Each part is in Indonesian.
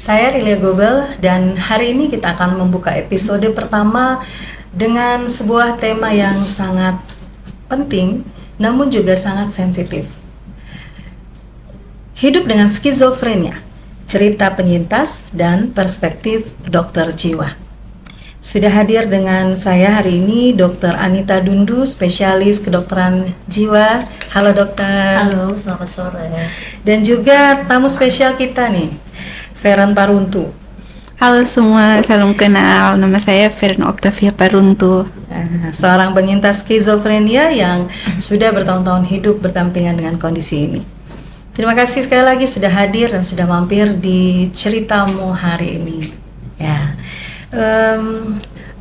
Saya Rilia Gobel dan hari ini kita akan membuka episode pertama dengan sebuah tema yang sangat penting namun juga sangat sensitif. Hidup dengan skizofrenia, cerita penyintas dan perspektif dokter jiwa. Sudah hadir dengan saya hari ini Dr. Anita Dundu, spesialis kedokteran jiwa. Halo dokter. Halo, selamat sore. Dan juga tamu spesial kita nih, Feren Paruntu. Halo semua, salam kenal. Nama saya Feren Octavia Paruntu. Seorang penyintas skizofrenia yang sudah bertahun-tahun hidup berdampingan dengan kondisi ini. Terima kasih sekali lagi sudah hadir dan sudah mampir di ceritamu hari ini. Ya,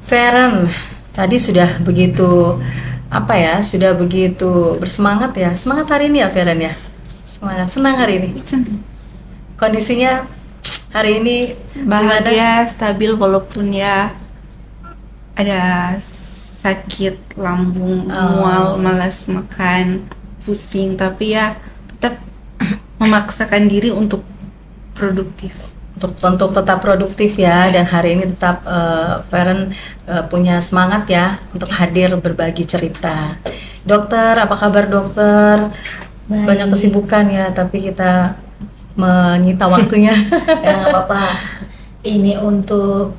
Feren tadi sudah begitu sudah begitu bersemangat ya. Semangat hari ini ya Feren ya. Semangat, senang hari ini. Kondisinya hari ini Bahagia, stabil walaupun ya ada sakit lambung, mual, malas makan, pusing, tapi ya tetap memaksakan diri untuk produktif. Untuk tetap produktif ya, dan hari ini tetap Feren punya semangat ya untuk hadir berbagi cerita. Dokter, apa kabar dokter? Baik. Banyak kesibukan ya, tapi kita menyita waktunya. Ya nggak apa-apa. Ini untuk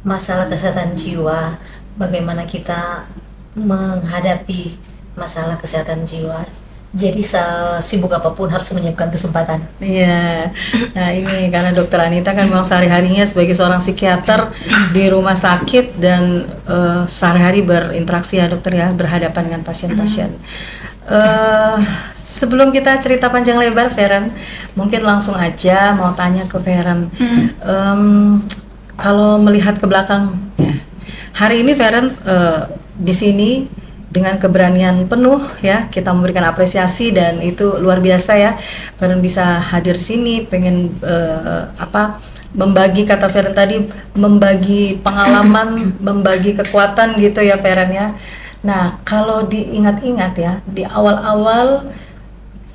masalah kesehatan jiwa. Bagaimana kita menghadapi masalah kesehatan jiwa. Jadi sibuk apapun harus menyiapkan kesempatan. Iya. Nah ini karena dokter Anita kan memang sehari-harinya sebagai seorang psikiater di rumah sakit dan sehari-hari berinteraksi ya dokter ya, berhadapan dengan pasien-pasien. Sebelum kita cerita panjang lebar Feren, mungkin langsung aja mau tanya ke Feren. Kalau melihat ke belakang, ya, hari ini Feren di sini dengan keberanian penuh ya, kita memberikan apresiasi dan itu luar biasa ya. Feren bisa hadir sini, pengen membagi, kata Feren tadi, membagi pengalaman, membagi kekuatan gitu ya Feren ya. Nah, kalau diingat-ingat ya, di awal-awal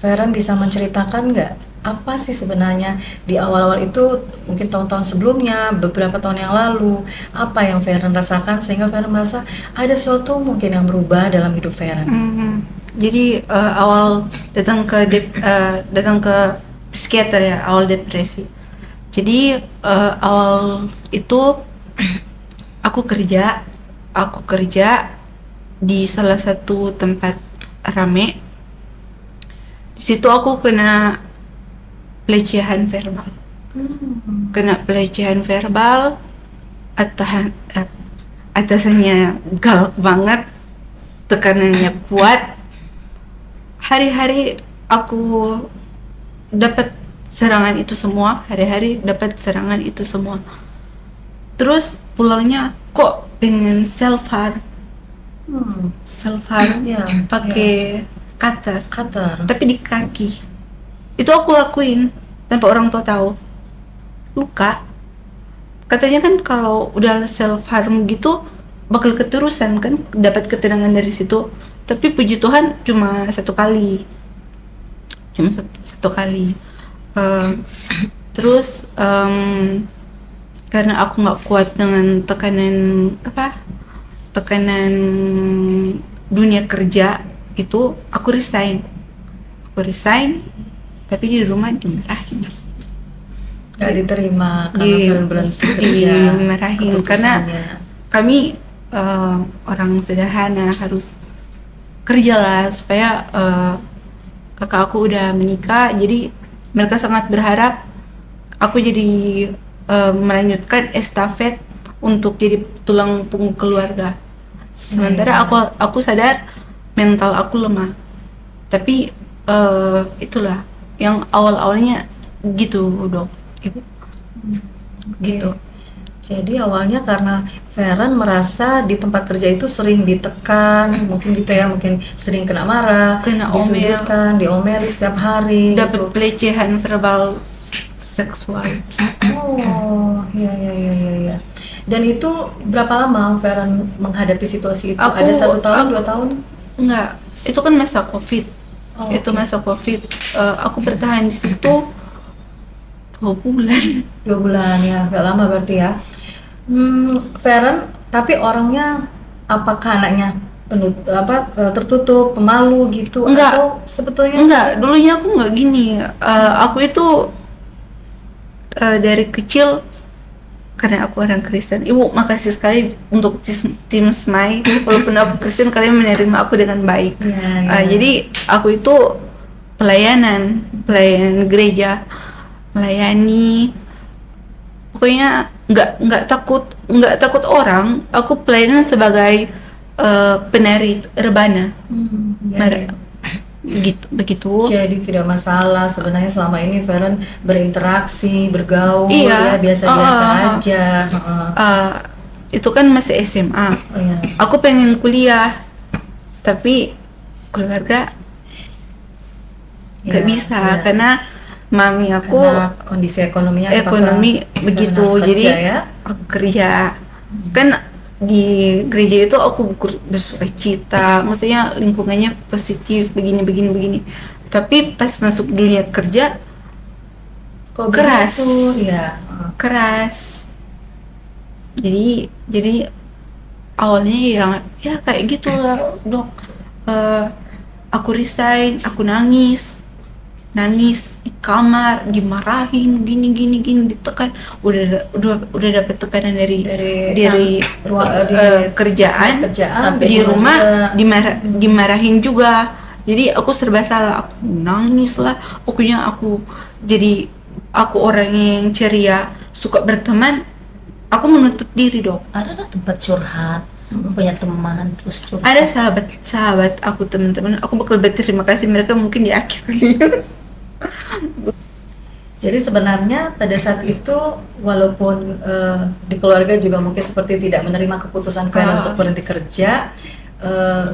Feren bisa menceritakan nggak apa sih sebenarnya di awal-awal itu, mungkin tahun-tahun sebelumnya, beberapa tahun yang lalu, apa yang Feren rasakan sehingga Feren merasa ada sesuatu mungkin yang berubah dalam hidup Feren? Jadi awal datang ke psikiater ya, awal depresi. Jadi awal itu aku kerja di salah satu tempat rame. Di situ aku kena pelecehan verbal. Atasannya galak banget, tekanannya kuat. Hari-hari aku dapat serangan itu semua, Terus pulangnya kok pengen self harm Ya, pakai cutter, tapi di kaki. Itu aku lakuin tanpa orang tua tahu. Luka. Katanya kan kalau udah self harm gitu bakal keterusan kan, dapat ketenangan dari situ. Tapi puji Tuhan cuma satu kali. Terus karena aku nggak kuat dengan tekanan dunia kerja itu, aku resign, tapi di rumah dimarahin. nggak diterima karena Feren berhenti kerja. Dimarahin karena kami orang sederhana harus kerja lah supaya kakak aku udah menikah, jadi mereka sangat berharap aku jadi melanjutkan estafet untuk jadi tulang punggung keluarga. Sementara aku sadar mental aku lemah, tapi itulah yang awalnya gitu dok, ibu. Gitu. Jadi awalnya karena Feren merasa di tempat kerja itu sering ditekan, mungkin gitu ya, mungkin sering kena marah, Kena disudutkan, diomeli setiap hari, dapat gitu. pelecehan verbal seksual. Oh, iya. Dan itu berapa lama Feren menghadapi situasi itu? Ada 1 tahun, 2 tahun? Enggak, itu kan masa COVID. Oh, Itu oke. masa COVID. Aku bertahan di situ 2 bulan. 2 bulan ya, agak lama berarti ya. Feren, tapi orangnya apakah anaknya tertutup, pemalu gitu, Enggak. atau sebetulnya Enggak, dulunya aku nggak gini. Aku itu dari kecil, karena aku orang Kristen. Ibu, makasih sekali untuk tim Smile. Walaupun aku Kristen, kalian menerima aku dengan baik. Ya. Jadi aku itu pelayanan gereja, melayani. Pokoknya nggak takut orang. Aku pelayanan sebagai penari rebana. Ya. Begitu. Jadi tidak masalah sebenarnya selama ini Feren berinteraksi, bergaul, Iya. ya biasa-biasa aja. Itu kan masih SMA. Oh, iya. Aku pengen kuliah, tapi keluarga nggak Ya, bisa ya. karena mami aku Karena kondisi ekonominya ekonomi terpaksa begitu, Feren harus jadi kerja, ya. aku kerja. Kan di gereja itu aku bersuka cita, maksudnya lingkungannya positif, begini. Tapi pas masuk dunia kerja Kok keras. begitu? Ya. keras. Jadi awalnya ya kayak gitu lah, Dok. Aku resign, aku nangis di kamar, dimarahin, gini, ditekan. Udah dapat tekanan dari kerjaan Sampai di rumah juga. dimarahin juga. Jadi aku serba salah, aku nangis lah. Pokoknya aku orang yang ceria, suka berteman. Aku menutup diri, Dok. Ada nggak tempat curhat, punya teman terus curhat? Ada sahabat aku, teman-teman. Aku bakal berterima kasih mereka mungkin di akhir. Jadi sebenarnya pada saat itu walaupun di keluarga juga mungkin seperti tidak menerima keputusan Feren untuk berhenti kerja,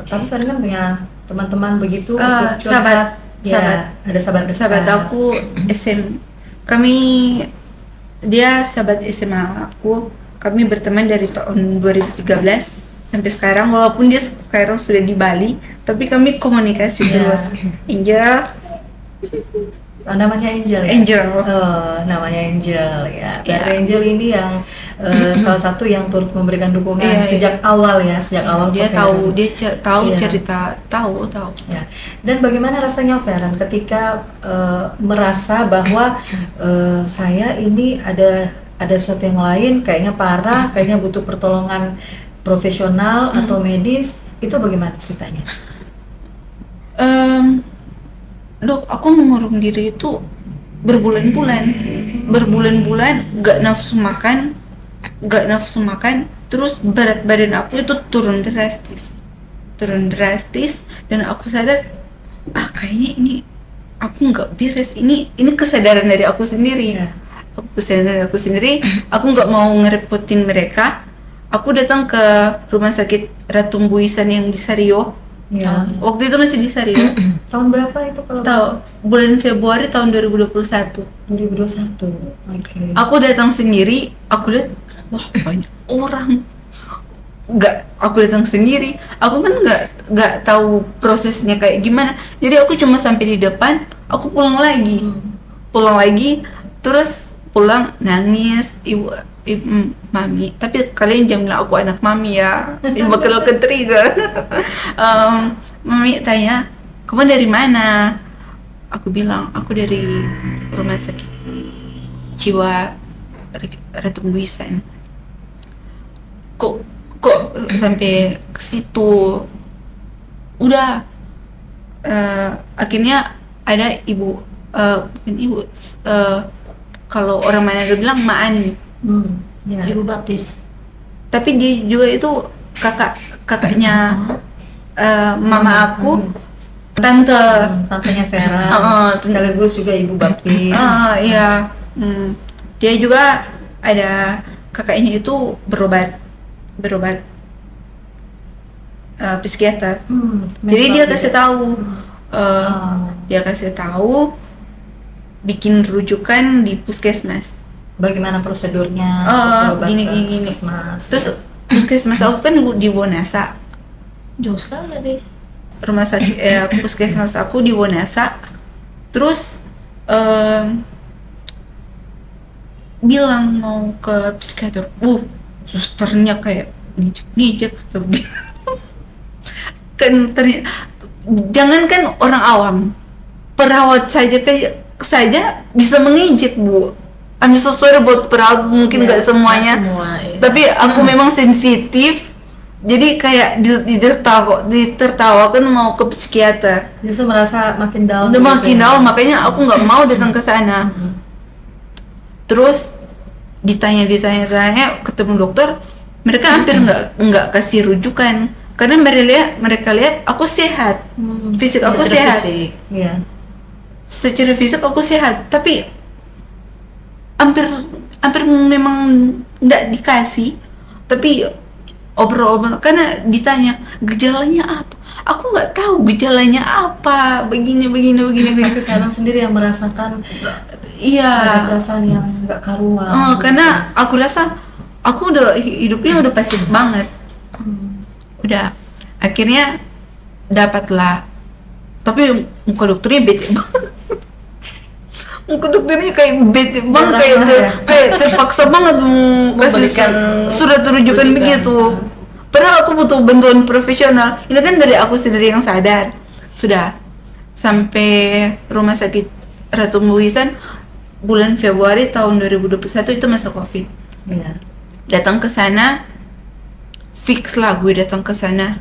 tapi Feren kan punya teman-teman begitu untuk curhat. Ada sahabat aku dia sahabat SMA aku. Kami berteman dari tahun 2013 sampai sekarang, walaupun dia sekarang sudah di Bali, tapi kami komunikasi terus. Namanya Angel ya? Angel. Oh, namanya Angel ya. Ya. Angel ini yang salah satu yang turut memberikan dukungan Iya, sejak awal ya, Dia ke tahu, Feren. Iya. cerita, tahu. Ya. Dan bagaimana rasanya Feren ketika merasa bahwa saya ini ada sesuatu yang lain, kayaknya parah, kayaknya butuh pertolongan profesional atau medis, itu bagaimana ceritanya? Dok, aku mengurung diri itu berbulan-bulan, gak nafsu makan, terus berat badan aku itu turun drastis, dan aku sadar, kayaknya ini aku nggak beres, ini kesadaran dari aku sendiri. Ya. Aku nggak mau ngerepotin mereka. Aku datang ke rumah sakit Ratu Mbuisan yang di Sario. Ya. Waktu itu masih di Sario. Tahun berapa itu kalau Bulan Februari tahun 2021. 2021. Oke. Aku datang sendiri, aku lihat wah banyak orang. Aku datang sendiri. Aku kan nggak tahu prosesnya kayak gimana. Jadi aku cuma sampai di depan, aku pulang lagi, terus pulang nangis, ibu mami, tapi kalian jangan bilang aku anak mami ya, ini bakal ke-trigger. Mami tanya, kamu dari mana? Aku bilang, aku dari rumah sakit jiwa Ratu Mbuisan. Kok sampai ke situ? Udah, akhirnya ada ibu, bukan ibu, kalau orang Manado bilang Maan. Ya. Ibu baptis. Tapi dia juga itu kakaknya mama aku, tantenya Vera, sekaligus juga ibu baptis. Iya. Dia juga ada kakaknya itu berobat psikiater. Jadi dia kasih tahu, bikin rujukan di puskesmas. Bagaimana prosedurnya? Gini. Puskesmas. Terus puskesmas aku kan di Wonasa. Jauh sekali dari Rumah sakit puskesmas aku di Wonasa. Terus bilang mau ke psikiater, susternya kayak ngijek tapi kan ternyata jangankan orang awam, perawat saja bisa mengijek, Bu. I'm so sorry buat perawat, mungkin nggak semuanya, semua, iya. tapi aku memang sensitif, jadi kayak ditertawakan mau ke psikiater. Justru merasa makin down. Udah gitu makin ya. down, makanya aku nggak mau datang ke sana. Terus ditanya ketemu dokter, mereka hampir nggak kasih rujukan karena mereka lihat aku sehat, fisik aku Secara sehat, fisik. Iya. secara fisik aku sehat, tapi hampir memang nggak dikasih. Tapi obrol karena ditanya gejalanya apa, aku nggak tahu gejalanya apa, begini. Tapi Valen sendiri yang merasakan Iya. ada perasaan yang nggak karuan. Karena aku rasa aku hidupnya udah pasif banget. Udah akhirnya dapatlah, tapi muka dokternya bete banget. Muka dokternya kayak bete banget, kayak terpaksa banget kasih Memberikan surat rujukan begitu. Padahal aku butuh bantuan profesional. Ini kan dari aku sendiri yang sadar. Sudah sampai rumah sakit Ratu Muisan bulan Februari tahun 2021, itu masa Covid. Iya. Datang ke sana, fix lah gue datang ke sana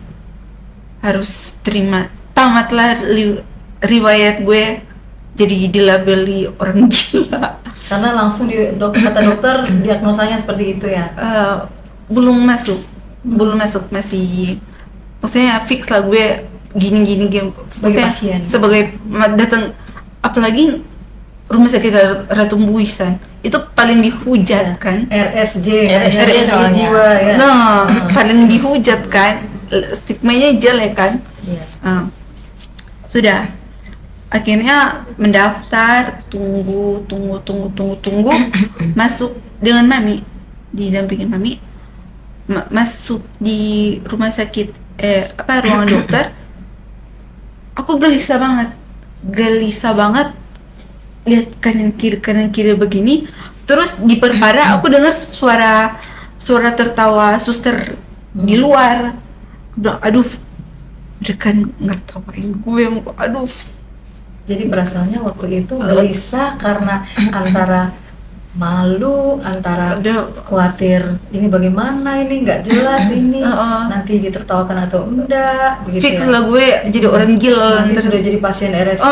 harus terima, tamatlah riwayat gue jadi dilabeli orang gila. Karena langsung kata dokter diagnosanya seperti itu ya. Belum masuk, masih, maksudnya fix lah gue gini. Sebagai Maksudnya pasien. sebagai datang, apalagi rumah sakit Ratu Muisan itu paling dihujat kan. RSJ soalnya. jiwa ya. Nah, paling dihujat kan, stigmanya jelek kan. Iya. Sudah akhirnya mendaftar, tunggu masuk dengan mami, didampingin mami, masuk di rumah sakit ruangan dokter. Aku gelisah banget lihat kanan kiri begini. Terus diperparah aku dengar suara tertawa suster di luar. Aku bilang, aduh, mereka ngertawain gue, aduh. Jadi perasaannya waktu itu gelisah karena antara malu, antara khawatir ini bagaimana, ini nggak jelas ini nanti ditertawakan atau enggak begitu. Fix ya. lah gue jadi orang gila. Nanti sudah jadi pasien RSJ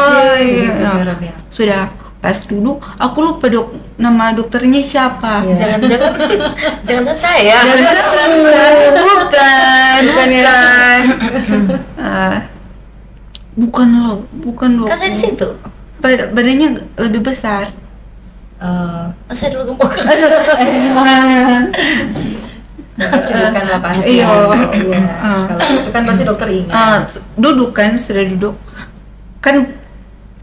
begitu Varen ya. Sudah pas duduk, aku lupa nama dokternya siapa. Iya. Jangan saya. Bukan loh. Kan saya di situ. Badannya lebih besar. Saya dulu gemuk. Pasti bukan lah pasti. Iya. Kalau itu kan pasti dokter ingat. Duduk kan, sudah duduk. Kan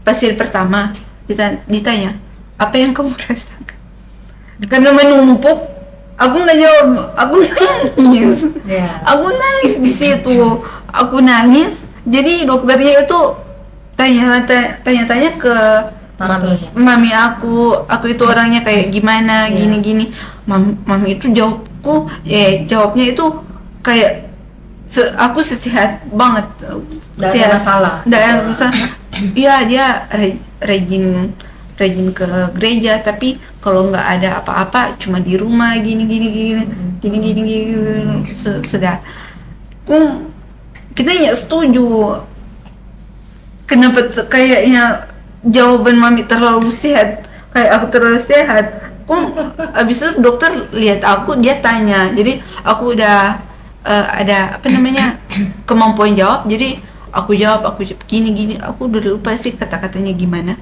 pasien pertama ditanya, apa yang kamu rasakan? Karena menumpuk, aku nggak jawab, aku nangis. Iya. Aku nangis di situ, aku nangis. Jadi dokternya itu tanya-tanya ke mami aku itu orangnya kayak gimana, gini. Mami itu jawabnya itu kayak aku sehat banget, Nggak ada masalah. Nggak ada masalah. Iya, dia rajin ke gereja, tapi kalau nggak ada apa-apa cuma di rumah gini. Sudah. Kita nggak setuju. Kenapa kayaknya jawaban mami terlalu sehat, kayak aku terlalu sehat. Abis itu dokter lihat aku, dia tanya, jadi aku udah ada kemampuan jawab, jadi aku jawab gini, aku udah lupa sih kata-katanya gimana.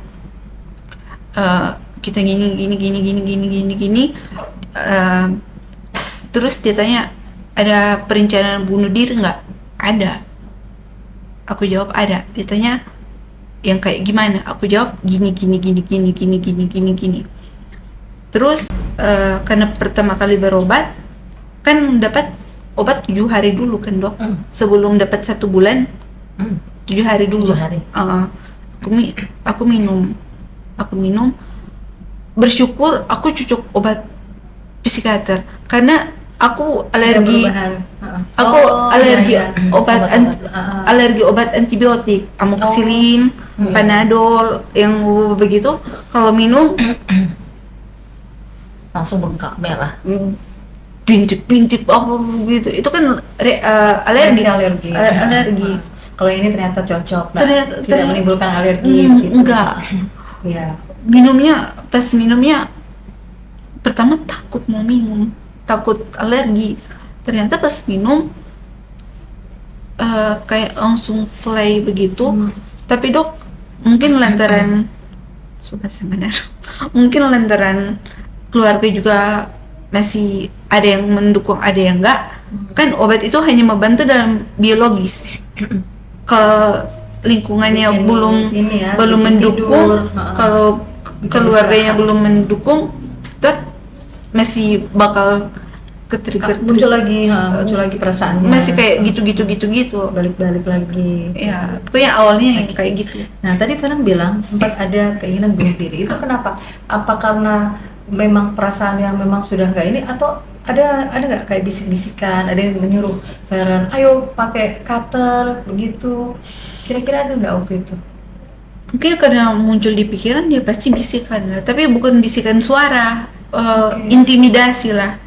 Kita gini. Terus dia tanya, ada perencanaan bunuh diri nggak? Ada. Aku jawab ada. Dia tanya yang kayak gimana? Aku jawab gini. Terus karena pertama kali berobat kan dapat obat 7 hari dulu kan dok, sebelum dapat 1 bulan 7 hari dulu. 7 hari. Aku minum bersyukur aku cocok obat psikiater karena aku Ada alergi. perubahan. Aku Oh, alergi iya, iya. obat Obat-obat. alergi obat antibiotik, amoxicillin, panadol yang begitu. Kalau minum Langsung bengkak merah. bintik-bintik apa begitu. Itu kan alergi. Alergi. Alergi. Kalau ini ternyata cocok, nggak- Ternyata- tidak menimbulkan alergi. Gitu. Enggak. Iya. Pas minumnya pertama takut mau minum, takut alergi. Ternyata pas minum kayak langsung fly begitu. Tapi dok, mungkin lantaran sudah sebenarnya mungkin lantaran keluarga juga masih ada yang mendukung, ada yang enggak. Kan obat itu hanya membantu dalam biologis. Kalau lingkungannya Bikin belum ini ya, belum bikin mendukung, tidur. kalau Bikin keluarganya istirahat. belum mendukung, tetap masih bakal ke-trigger. Muncul lagi perasaannya. Masih kayak gitu. balik-balik lagi. Ya, pokoknya awalnya yang kayak gitu. Nah, tadi Feren bilang sempat ada keinginan bunuh diri. Itu kenapa? Apa karena memang perasaan yang memang sudah nggak ini, atau ada nggak kayak bisik-bisikan, ada yang menyuruh Feren, ayo pakai cutter begitu? Kira-kira ada nggak waktu itu? Mungkin karena muncul di pikiran dia pasti bisikan lah, tapi bukan bisikan suara, intimidasi lah.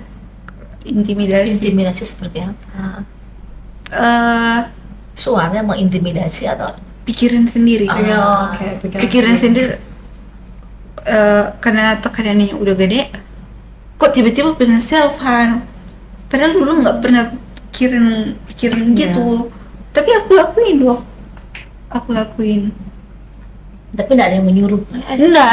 Intimidasi. Intimidasi seperti apa? Eh, Suaranya mengintimidasi atau pikiran sendiri. Ah. Oke, Pikiran sendiri. Karena tekanannya udah gede, kok tiba-tiba pengen self harm. Padahal dulu nggak pernah pikiran gitu. Tapi aku lakuin dok. Aku lakuin. tapi tidak ada yang menyuruh. Nggak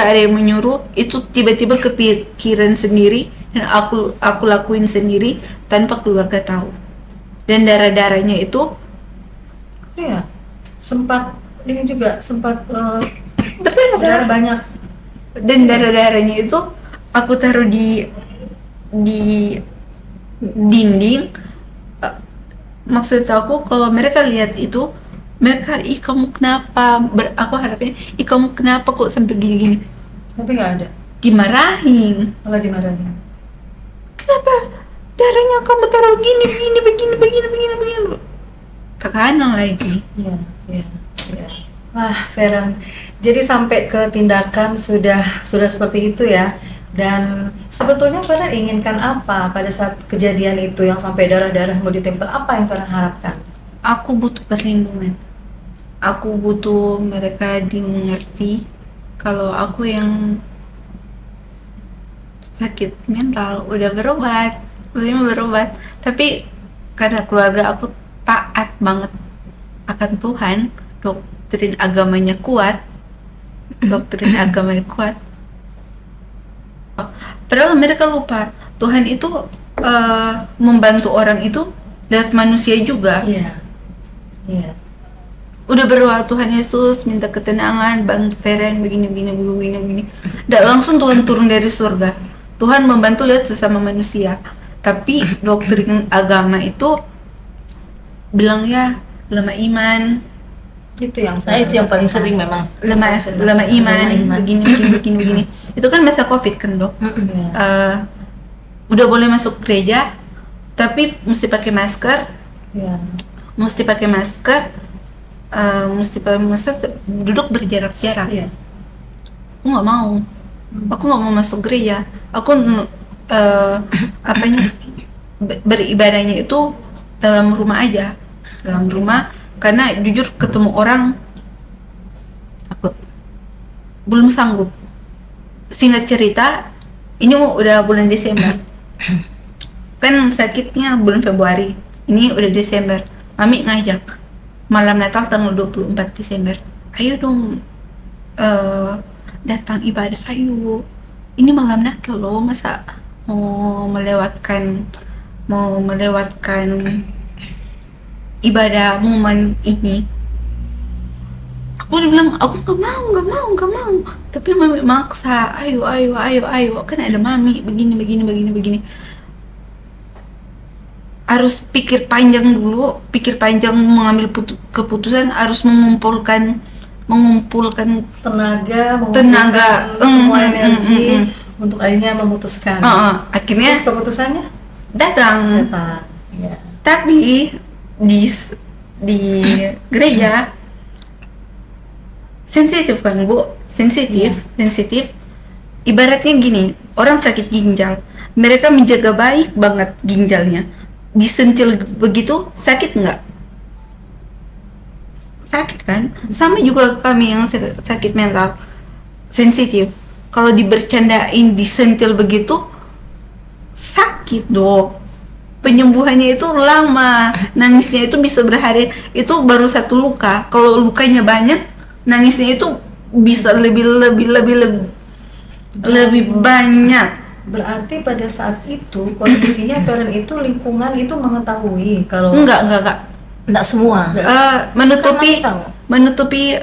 ada yang menyuruh. Itu tiba-tiba kepikiran sendiri dan aku lakuin sendiri tanpa keluarga tahu. Dan darah-darahnya itu Iya. Sempat berdarah. berdarah banyak. Dan darah-darahnya itu aku taruh di dinding. Maksud aku kalau mereka lihat itu, mereka, ih kamu kenapa? Aku harapnya, ih kamu kenapa kok sampai gini-gini? Tapi nggak ada. Dimarahin. Malah dimarahin. Kenapa darahnya kamu taruh begini. Tekanan lagi. Iya. Wah, Feren. Jadi sampai ke tindakan sudah seperti itu ya. Dan sebetulnya Feren inginkan apa pada saat kejadian itu yang sampai darah-darah mau ditempel? Apa yang Feren harapkan? Aku butuh perlindungan. Aku butuh mereka dimengerti kalau aku yang sakit mental udah berobat, maksudnya berobat. Tapi karena keluarga aku taat banget akan Tuhan, doktrin agamanya kuat. Padahal mereka lupa Tuhan itu membantu orang itu lewat manusia juga. Iya. Udah berdoa Tuhan Yesus minta ketenangan, bantu Feren begini. Nggak langsung Tuhan turun dari surga. Tuhan membantu lewat sesama manusia. Tapi doktrin agama itu bilang ya lemah iman, Itu yang Itu yang paling sering memang. lemah iman, begini. Itu kan masa COVID kan dok. Iya. Udah boleh masuk gereja, tapi mesti pakai masker, Iya. duduk berjarak-jarak. Iya. Aku nggak mau masuk gereja. Aku beribadahnya itu dalam rumah aja, karena jujur ketemu orang Takut. belum sanggup. Singkat cerita, ini udah bulan Desember. Kan sakitnya bulan Februari. Ini udah Desember. Mami ngajak malam Natal tanggal 24 Desember. Ayo dong datang ibadah, ayo. Ini malam Natal loh, masa mau melewatkan ibadah momen ini. Aku udah bilang aku nggak mau, tapi mami maksa, ayo, kan ada mami begini. Harus pikir panjang mengambil keputusan, harus mengumpulkan mengumpulkan tenaga, Tenaga, mengumpulkan semua mm, energi mm, mm, untuk akhirnya memutuskan. akhirnya Terus keputusannya datang. datang. Ya. Tapi di gereja sensitif kan Bu, sensitif. Ibaratnya gini, orang sakit ginjal, mereka menjaga baik banget ginjalnya. Disentil begitu sakit nggak? Sakit kan? Sama juga kami yang sakit mental, sensitif. Kalau dibercandain, disentil begitu sakit dong. Penyembuhannya itu lama, nangisnya itu bisa berhari. Itu baru satu luka. Kalau lukanya banyak, nangisnya itu bisa lebih banyak. Berarti pada saat itu kondisinya Feren itu lingkungan itu mengetahui kalau Enggak. Enggak semua. Menutupi Karena tahu. menutupi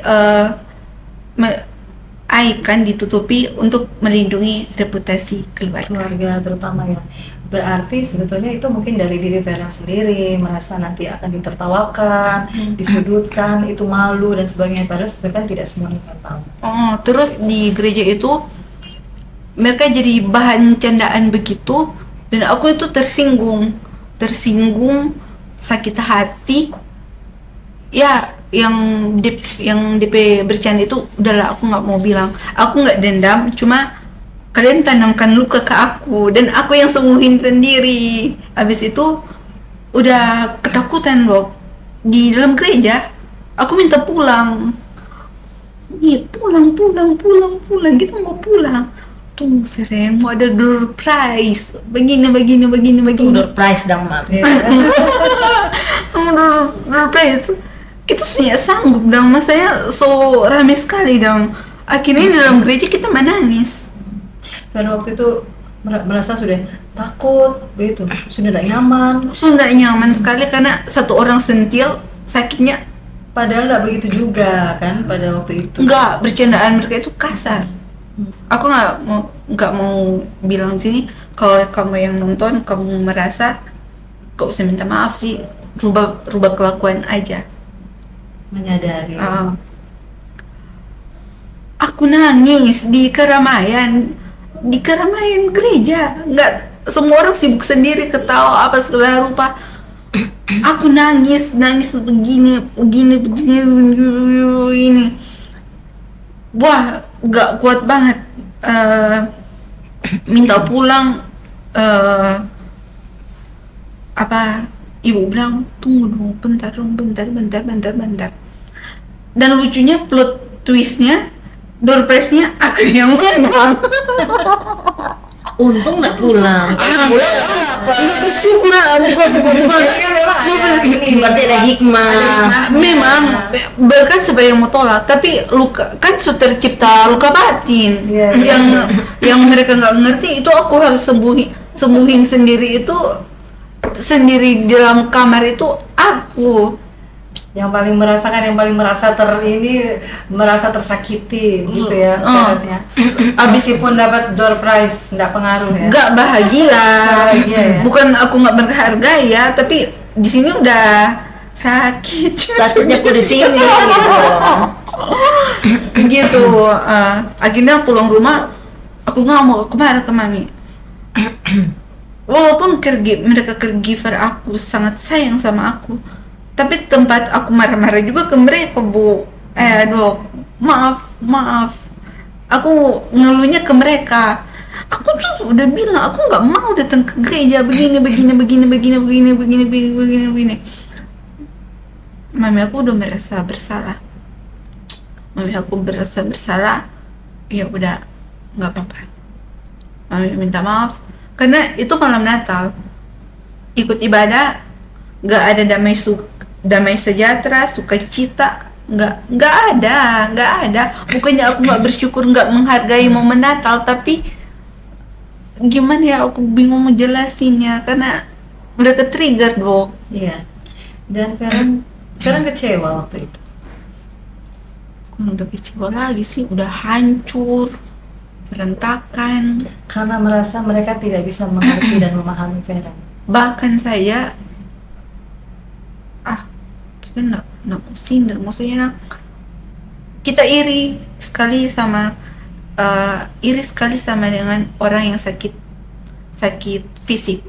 aib kan, ditutupi untuk melindungi reputasi keluarga. keluarga terutama ya. Berarti sebetulnya itu mungkin dari diri Feren sendiri merasa nanti akan ditertawakan, disudutkan, itu malu dan sebagainya. Padahal sebenarnya tidak semuanya kan tahu. Terus di gereja itu mereka jadi bahan candaan begitu, dan aku itu tersinggung, sakit hati. Ya, yang DP bercanda itu udahlah, aku nggak mau bilang, aku nggak dendam, cuma kalian tanamkan luka ke aku dan aku yang sembuhin sendiri. Habis itu udah ketakutan loh di dalam gereja, aku minta pulang. Pulang, kita mau pulang. Tuh Feren, mau ada door prize, begini. Door prize dong, Mam. Door prize, kita sudah sanggup dong, masanya so rame sekali dong. Akhirnya di dalam gereja kita menangis. Feren waktu itu merasa sudah takut, begitu, sudah tidak nyaman. Sudah nyaman sekali karena satu orang sentil, sakitnya. Padahal tidak begitu juga kan pada waktu itu. Enggak, bercandaan mereka itu kasar. Aku nggak mau bilang sini, kalau kamu yang nonton kamu merasa kok usah minta maaf sih, rubah kelakuan aja. Menyadari. Aku nangis di keramaian gereja, nggak, semua orang sibuk sendiri ketawa apa segala rupa. Aku nangis begini. Wah, nggak kuat banget. Minta pulang. Ibu bilang tunggu dong, bentar. Dan lucunya plot twistnya, door prize-nya aku yang menang. Untung nggak pulang. Nggak bersyukur, bukan. Berarti ada hikmah. Memang berkat sebagai mau tolak, tapi luka kan sudah tercipta luka batin. Iya. Yang mereka nggak ngerti itu aku harus sembuhin sendiri, itu sendiri di dalam kamar itu aku. Yang paling merasakan, yang paling merasa tersakiti gitu ya. Ferennya. Meskipun dapat door prize nggak pengaruh ya. Nggak bahagia. Bahagia ya. Bukan aku nggak berhargai ya, tapi di sini udah sakit. Sakitnya aku di sini gitu. Gitu. Akhirnya pulang rumah, aku nggak mau kemana ke mami. Walaupun mereka caregiver aku sangat sayang sama aku, tapi tempat aku marah-marah juga ke mereka, Bu. Dok, maaf. Aku ngeluhnya ke mereka. Aku tuh udah bilang aku nggak mau datang ke gereja begini. Mami aku udah merasa bersalah. Ya udah, nggak apa-apa. Mami minta maaf karena itu malam Natal, ikut ibadah nggak ada damai sejahtera, sukacita, nggak ada. Bukannya aku nggak bersyukur, nggak menghargai momen Natal, tapi gimana ya, aku bingung menjelasinnya karena udah ke-trigger, Dok. Iya. Dan Feren kecewa waktu itu. Udah kecewa lagi sih, udah hancur, berantakan. Karena merasa mereka tidak bisa mengerti dan memahami Feren. Bahkan saya nggak mau sindir, maksudnya kita iri sekali sama dengan orang yang sakit fisik.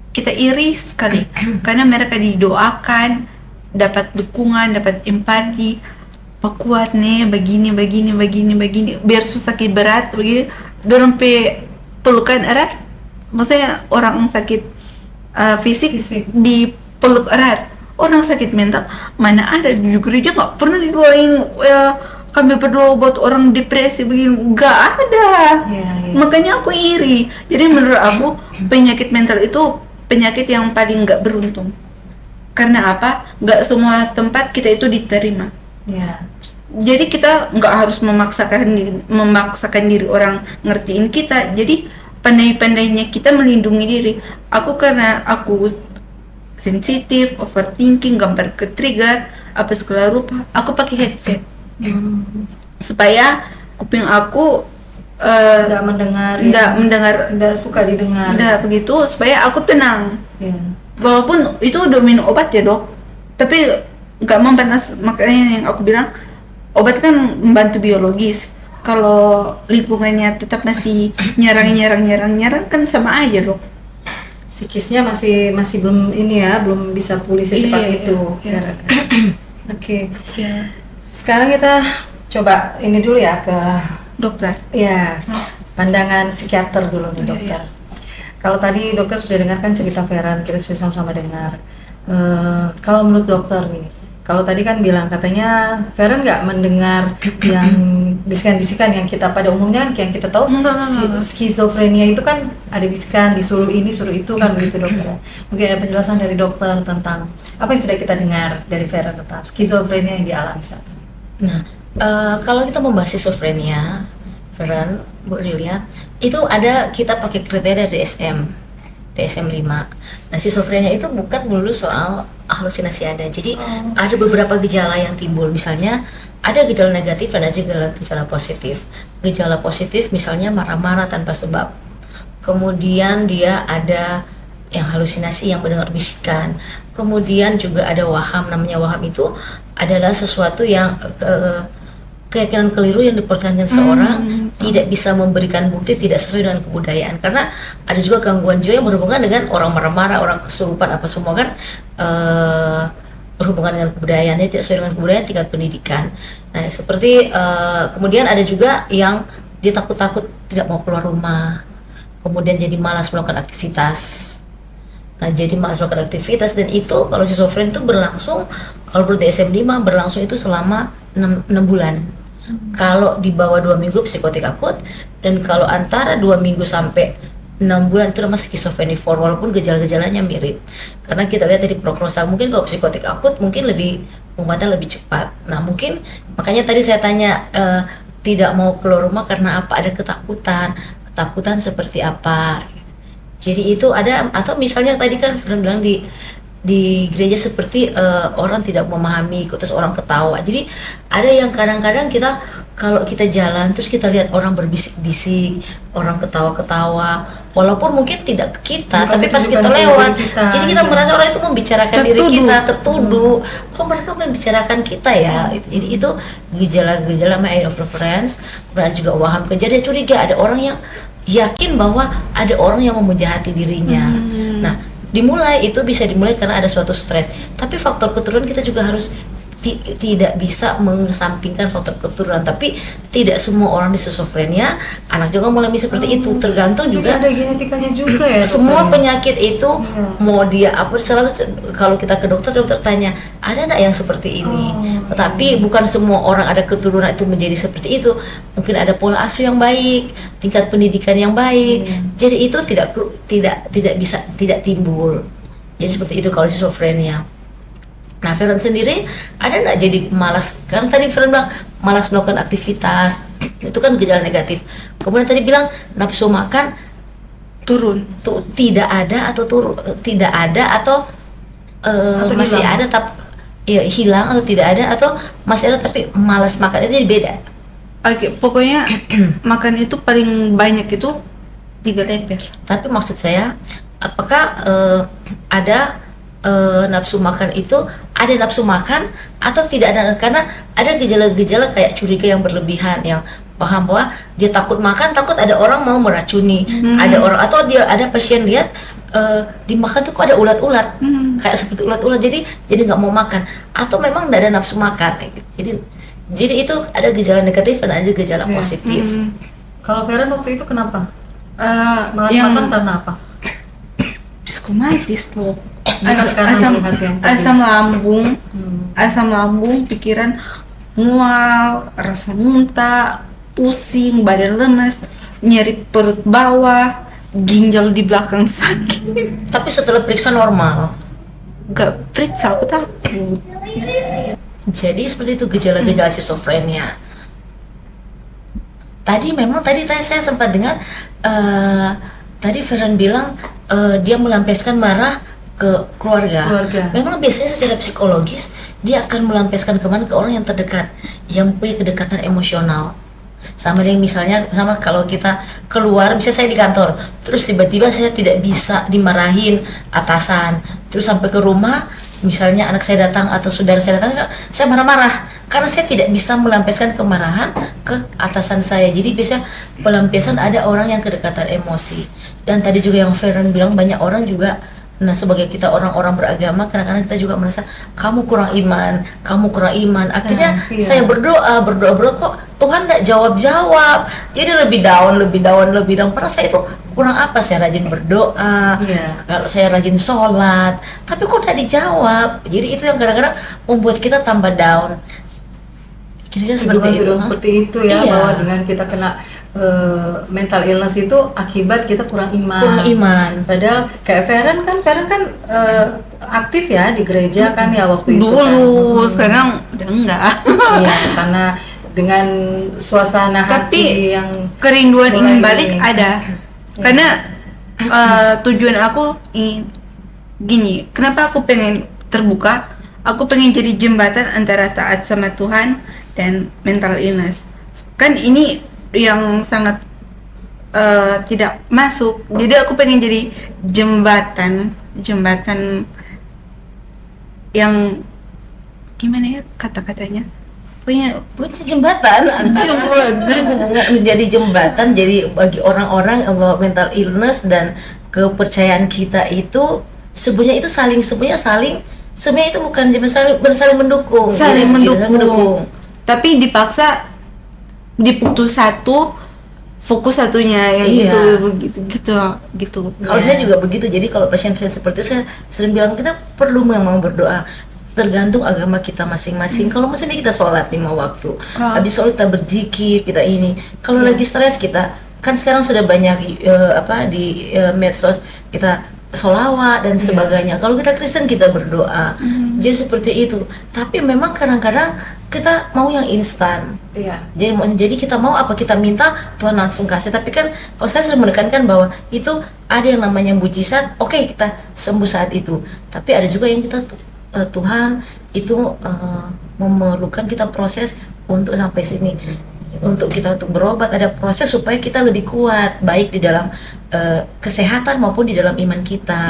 Kita iri sekali karena mereka didoakan, dapat dukungan, dapat empati, Pak kuat nih, begini, biar susah sakit berat, begini, dorong pe pelukan erat, maksudnya orang sakit fisik dipeluk erat. Orang sakit mental mana ada di gereja nggak pernah didoain, kami berdoa buat orang depresi begini, nggak ada. Makanya aku iri. Jadi menurut aku penyakit mental itu penyakit yang paling nggak beruntung. Karena apa? Nggak semua tempat kita itu diterima. Jadi kita nggak harus memaksakan diri orang ngertiin kita. Jadi pandai-pandainya kita melindungi diri. Karena aku sensitif, overthinking, gampang ke trigger, apa segala rupa, aku pakai headset supaya kuping aku tidak suka didengar, begitu, supaya aku tenang. Walaupun itu udah minum obat ya dok, tapi nggak membatas. Makanya yang aku bilang obat kan membantu biologis. Kalau lingkungannya tetap masih nyerang kan sama aja dok. Psikisnya masih belum belum bisa pulih secepat itu. Oke. Sekarang kita coba ini dulu ya ke dokter. Pandangan psikiater dulu nih dokter. Kalau tadi dokter sudah dengarkan cerita Feren, kita sudah sama-sama dengar. Kalau menurut dokter nih, kalau tadi kan bilang katanya Feren nggak mendengar yang bisikan-bisikan yang kita pada umumnya yang kita tahu skizofrenia itu kan ada bisikan disuruh ini suruh itu kan begitu dokter. Mungkin ada penjelasan dari dokter tentang apa yang sudah kita dengar dari Feren tentang skizofrenia yang dialami saat ini. Nah, kalau kita membahas skizofrenia, Feren, Bu Rilia, itu ada kita pakai kriteria DSM-5. Nah, skizofrenia itu bukan melulu soal halusinasi ada. Jadi ada beberapa gejala yang timbul. Misalnya ada gejala negatif, ada gejala positif. Gejala positif misalnya marah-marah tanpa sebab. Kemudian dia ada yang halusinasi, yang mendengar bisikan. Kemudian juga ada waham. Namanya waham itu adalah sesuatu yang keyakinan keliru yang dipertahankan seorang, tidak bisa memberikan bukti, tidak sesuai dengan kebudayaan. Karena ada juga gangguan jiwa yang berhubungan dengan orang marah-marah, orang kesurupan, apa semua kan berhubungan dengan kebudayaan, tidak sesuai dengan kebudayaan, tingkat pendidikan. Nah, seperti kemudian ada juga yang dia takut-takut tidak mau keluar rumah, kemudian jadi malas melakukan aktivitas. Nah, jadi malas melakukan aktivitas, dan itu kalau skizofren itu berlangsung, kalau menurut DSM-5 berlangsung itu selama 6 bulan. Kalau di bawah 2 minggu psikotik akut, dan kalau antara 2 minggu sampai 6 bulan itu namanya skizofreniform, walaupun gejala-gejalanya mirip. Karena kita lihat dari prognosa, mungkin kalau psikotik akut mungkin pengobatan lebih cepat. Nah, mungkin makanya tadi saya tanya tidak mau keluar rumah karena apa? Ada ketakutan seperti apa? Jadi itu ada, atau misalnya tadi kan Feren bilang di gereja seperti orang tidak memahami, terus orang ketawa. Jadi ada yang kadang-kadang kita kalau kita jalan terus kita lihat orang berbisik-bisik, orang ketawa-ketawa, walaupun mungkin tidak ke kita, tapi pas kita lewat, jadi kita merasa orang itu membicarakan diri kita, tertuduh. Kok mereka membicarakan kita ya? Itu gejala-gejala area of reference. Kemudian juga waham kejar, dia curiga ada orang yang yakin bahwa ada orang yang mau menjahati dirinya. Nah, bisa dimulai karena ada suatu stres. Tapi faktor keturunan kita juga harus tidak bisa mengesampingkan faktor keturunan. Tapi tidak semua orang di skizofrenia anak juga mengalami seperti itu. Tergantung juga ada genetikanya juga ya. Semua penyakit itu mau dia apa, selalu kalau kita ke dokter tanya ada nggak yang seperti ini. Tetapi bukan semua orang ada keturunan itu menjadi seperti itu. Mungkin ada pola asuh yang baik, tingkat pendidikan yang baik. Jadi itu tidak timbul. Jadi seperti itu kalau skizofrenia. Nah, Feren sendiri ada nggak jadi malas? Kan tadi Feren bilang malas melakukan aktivitas, itu kan gejala negatif. Kemudian tadi bilang nafsu makan turun, tidak ada atau masih hilang. ada tapi hilang, atau tidak ada atau masih ada tapi malas makan, itu jadi beda. Oke, pokoknya makan itu paling banyak itu 3 lemper. Tapi maksud saya, apakah ada nafsu makan itu ada nafsu makan atau tidak ada, karena ada gejala-gejala kayak curiga yang berlebihan, yang paham bahwa dia takut makan, takut ada orang mau meracuni, ada orang, atau dia ada pasien lihat dimakan tuh kok ada ulat-ulat, kayak seperti ulat-ulat, jadi nggak mau makan, atau memang tidak ada nafsu makan, jadi itu ada gejala negatif dan ada gejala positif. Kalau Feren waktu itu kenapa? Malas yang makan karena apa? psikomatis tuh. Bukan karena melihat yang tadi. Asam lambung, pikiran mual, rasa muntah, pusing, badan lemes, nyeri perut bawah, ginjal di belakang sakit. Tapi setelah periksa normal. Gak periksa, aku takut. Jadi seperti itu gejala-gejala schizophrenia. Tadi saya sempat dengar tadi Feren bilang dia melampiaskan marah ke keluarga. Memang biasanya secara psikologis dia akan melampiaskan kemana, ke orang yang terdekat, yang punya kedekatan emosional. Sama dengan misalnya, sama kalau kita keluar, misalnya saya di kantor, terus tiba-tiba saya tidak bisa dimarahin atasan, terus sampai ke rumah, misalnya anak saya datang atau saudara saya datang, saya marah-marah karena saya tidak bisa melampiaskan kemarahan ke atasan saya. Jadi biasanya pelampiasan ada orang yang kedekatan emosi. Dan tadi juga yang Feren bilang, banyak orang juga, nah sebagai kita orang-orang beragama, kadang-kadang kita juga merasa kamu kurang iman. Akhirnya saya berdoa kok Tuhan nggak jawab. Jadi lebih down. Karena saya itu kurang apa? Saya rajin berdoa, kalau saya rajin sholat, tapi kok nggak dijawab. Jadi itu yang kadang-kadang membuat kita tambah down. Kira-kira seperti itu ya, bahwa dengan kita kena mental illness itu akibat kita kurang iman. Padahal kayak Feren kan aktif ya di gereja kan ya waktu itu. Dulu, sekarang udah enggak. Iya, karena dengan suasana hati yang kerinduan ingin balik ada. Karena tujuan aku gini, kenapa aku pengen terbuka? Aku pengen jadi jembatan antara taat sama Tuhan dan mental illness. Kan ini yang sangat tidak masuk. Jadi aku pengen jadi jembatan yang gimana ya kata-katanya? Punya jembatan menjadi jembatan, jadi bagi orang-orang mental illness, dan kepercayaan kita itu sebenarnya itu sebenarnya itu bukan saling mendukung. Saling mendukung. Tapi dipaksa diputus satu, fokus satunya yang gitu. Kalau saya juga begitu. Jadi kalau pasien-pasien seperti itu, saya sering bilang kita perlu memang berdoa. Tergantung agama kita masing-masing. Kalau misalnya kita sholat 5 waktu, habis sholat kita berzikir, kita ini. Kalau lagi stres kita, kan sekarang sudah banyak di medsos kita sholawat dan sebagainya. Kalau kita Kristen kita berdoa. Jadi seperti itu. Tapi memang kadang-kadang kita mau yang instan. Jadi kita mau apa kita minta, Tuhan langsung kasih. Tapi kan kalau saya sudah menekankan bahwa itu ada yang namanya mujizat. Oke, kita sembuh saat itu. Tapi ada juga yang kita Tuhan itu memerlukan kita proses untuk sampai sini. Untuk berobat ada proses supaya kita lebih kuat, baik di dalam kesehatan maupun di dalam iman kita,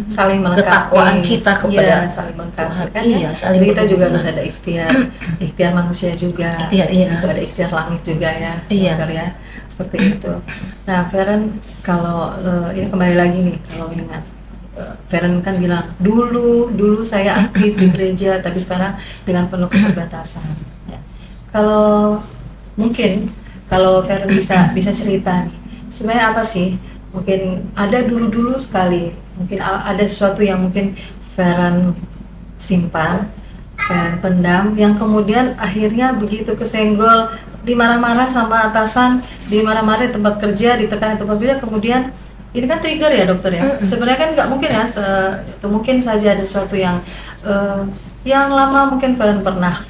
saling melengkapi, ketakwaan kita kepada saling melengkapi Tuhan. kan Saling kita juga harus ada ikhtiar manusia juga, itu ada ikhtiar langit juga ya, dokter ya, seperti itu. Nah Feren, kalau ini kembali lagi nih, kalau ingat Feren kan bilang dulu saya aktif di gereja, tapi sekarang dengan penuh keterbatasan. Ya. Kalau mungkin kalau Feren bisa cerita nih, sebenarnya apa sih? Mungkin ada dulu sekali, mungkin ada sesuatu yang mungkin Feren simpan, Feren pendam, yang kemudian akhirnya begitu kesenggol, dimarah-marah sama atasan, dimarah-marah di tempat kerja, ditekan di tempat kerja, kemudian ini kan trigger ya dokter ya. Sebenarnya kan nggak mungkin ya, itu mungkin saja ada sesuatu yang lama mungkin Feren pernah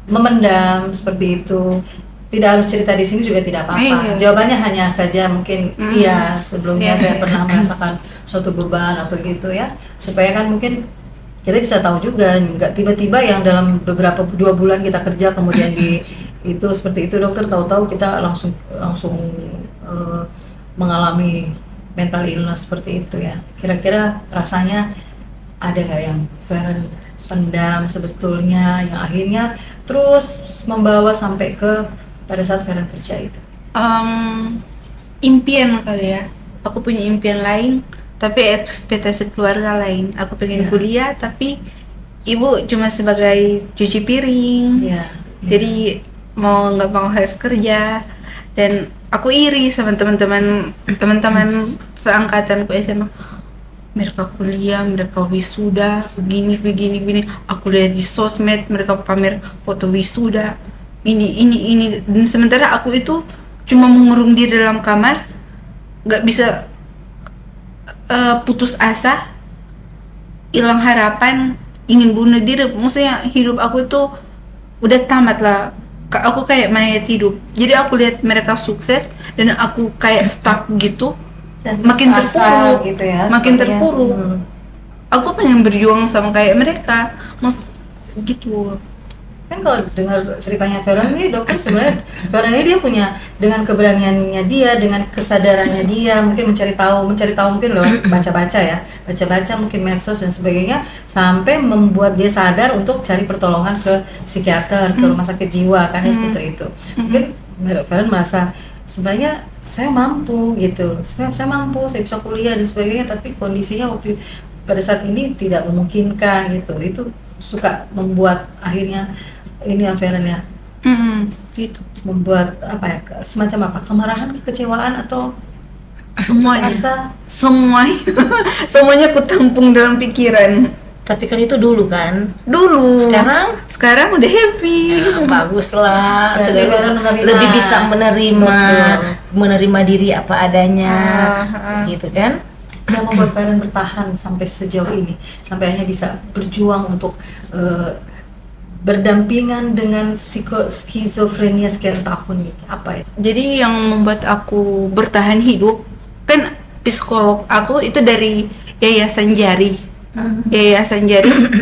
memendam seperti itu. Tidak harus cerita di sini juga tidak apa-apa. Jawabannya hanya saja mungkin iya sebelumnya saya pernah merasakan suatu beban atau gitu ya. Supaya kan mungkin kita bisa tahu juga, nggak tiba-tiba yang dalam beberapa 2 bulan kita kerja kemudian itu seperti itu dokter, tahu-tahu kita langsung mengalami mental illness seperti itu ya. Kira-kira rasanya ada nggak yang Feren pendam sebetulnya yang akhirnya terus membawa sampai ke pada saat Feren kerja itu? Impian kali ya. Aku punya impian lain, tapi ekspektasi keluarga lain. Aku pengen kuliah, tapi ibu cuma sebagai cuci piring. Jadi mau nggak mau harus kerja. Dan aku iri sama teman-teman seangkatanku SMA. Mereka kuliah, mereka wisuda, begini. Aku lihat di sosmed mereka pamer foto wisuda. Ini. Dan sementara aku itu cuma mengurung diri dalam kamar, nggak bisa putus asa, hilang harapan, ingin bunuh diri. Maksudnya hidup aku itu udah tamat lah. Aku kayak mayat hidup. Jadi aku lihat mereka sukses dan aku kayak stuck gitu, Dan makin asa terpuruk, gitu ya, makin sepertinya. terpuruk. Aku pengen berjuang sama kayak mereka, gitu. Kan kalau dengar ceritanya Feren ini dokter, sebenarnya Feren ini dia punya, dengan keberaniannya dia, dengan kesadarannya dia, mungkin mencari tahu mungkin lewat baca-baca mungkin medsos dan sebagainya, sampai membuat dia sadar untuk cari pertolongan ke psikiater, ke rumah sakit jiwa kan, seperti itu. Mungkin Feren merasa sebenarnya saya mampu gitu, saya bisa kuliah dan sebagainya, tapi kondisinya pada saat ini tidak memungkinkan gitu. Itu suka membuat akhirnya ini Feren ya, Gitu. membuat apa ya, semacam apa, kemarahan, kekecewaan atau Semuanya, asa. semuanya aku tampung dalam pikiran. Tapi kan itu dulu kan. Dulu. Sekarang udah happy. bagus lah, Berarti sudah baru menerima. lebih bisa menerima diri apa adanya, gitu kan. Yang membuat Feren bertahan sampai sejauh ini, sampai hanya bisa berjuang untuk berdampingan dengan skizofrenia sekian tahun ini, apa ya? Jadi yang membuat aku bertahan hidup, kan psikolog aku itu dari Yayasan Jari.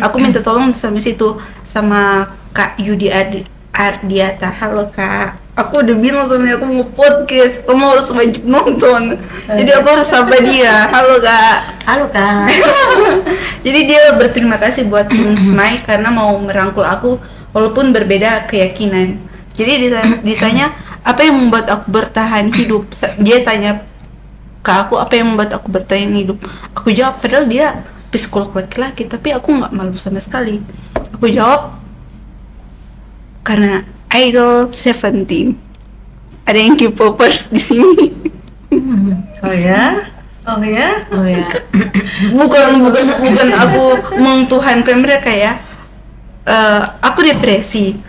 Aku minta tolong sampai situ sama Kak Yudi Ardiata. Halo Kak, aku udah bilang sama dia aku mau podcast, kamu harus wajib nonton. Jadi aku harus sapa dia. Halo Kak. Jadi dia berterima kasih buat Tim Smai karena mau merangkul aku walaupun berbeda keyakinan. Jadi ditanya apa yang membuat aku bertahan hidup. Dia tanya ke aku apa yang membuat aku bertahan hidup. Aku jawab, padahal dia psikolog laki-laki, tapi aku nggak malu sama sekali. Aku jawab karena Idol 17. Ada yang K-popers di sini. Oh ya? bukan aku mengtuhankan mereka ya. Aku depresi.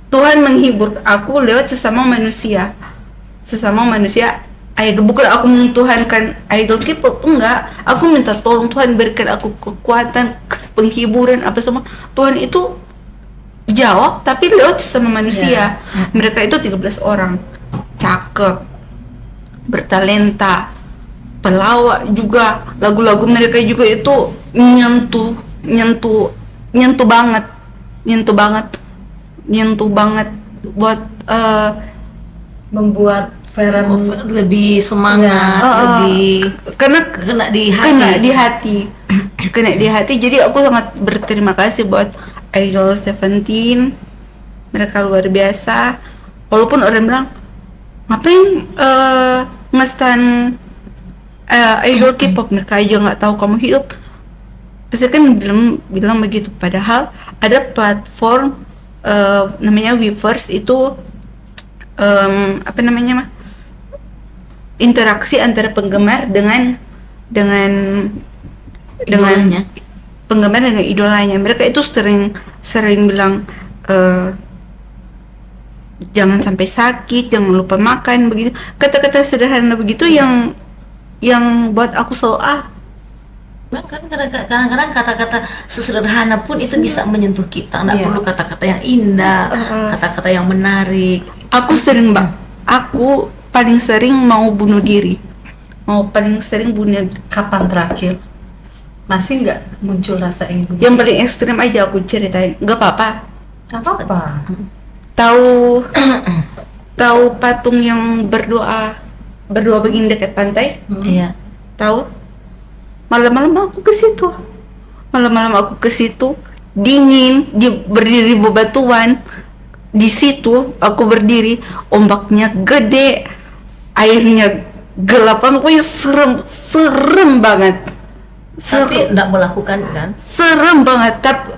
Tuhan menghibur aku lewat sesama manusia. Idol, bukan aku mengtuhankan idol K-pop, enggak. Aku minta tolong Tuhan berikan aku kekuatan, penghiburan apa semua. Tuhan itu jawab tapi lewat sesama manusia. Mereka itu 13 orang. Cakep, bertalenta, pelawak juga. Lagu-lagu mereka juga itu nyentuh banget buat Membuat Feren Lebih semangat, lebih karena kena di hati. kena di hati. Jadi aku sangat berterima kasih buat Idol 17. Mereka luar biasa. Walaupun orang bilang ngapain ngestan idol K-pop, mereka aja nggak tahu kamu hidup. Pasti kan bilang begitu. Padahal ada platform namanya Weverse, itu interaksi antara penggemar dengan Idolanya. penggemar dengan idolanya. Mereka itu sering bilang jangan sampai sakit, jangan lupa makan, begitu. Kata-kata sederhana begitu yang buat aku selalu Kan kadang-kadang kata-kata sesederhana pun itu bisa menyentuh kita. Nggak perlu kata-kata yang indah, kata-kata yang menarik. Aku paling sering mau bunuh diri. kapan terakhir? Masih nggak muncul rasa ingin bunuh? Yang paling ekstrim aja aku ceritain. Nggak apa-apa. Apa? Tahu patung yang berdoa begini dekat pantai? Iya. tahu. Malam-malam aku ke situ. Dingin, berdiri bebatuan. Di situ aku berdiri, ombaknya gede, airnya gelap, pokoknya serem banget. Tapi enggak melakukan kan? Serem banget. Tapi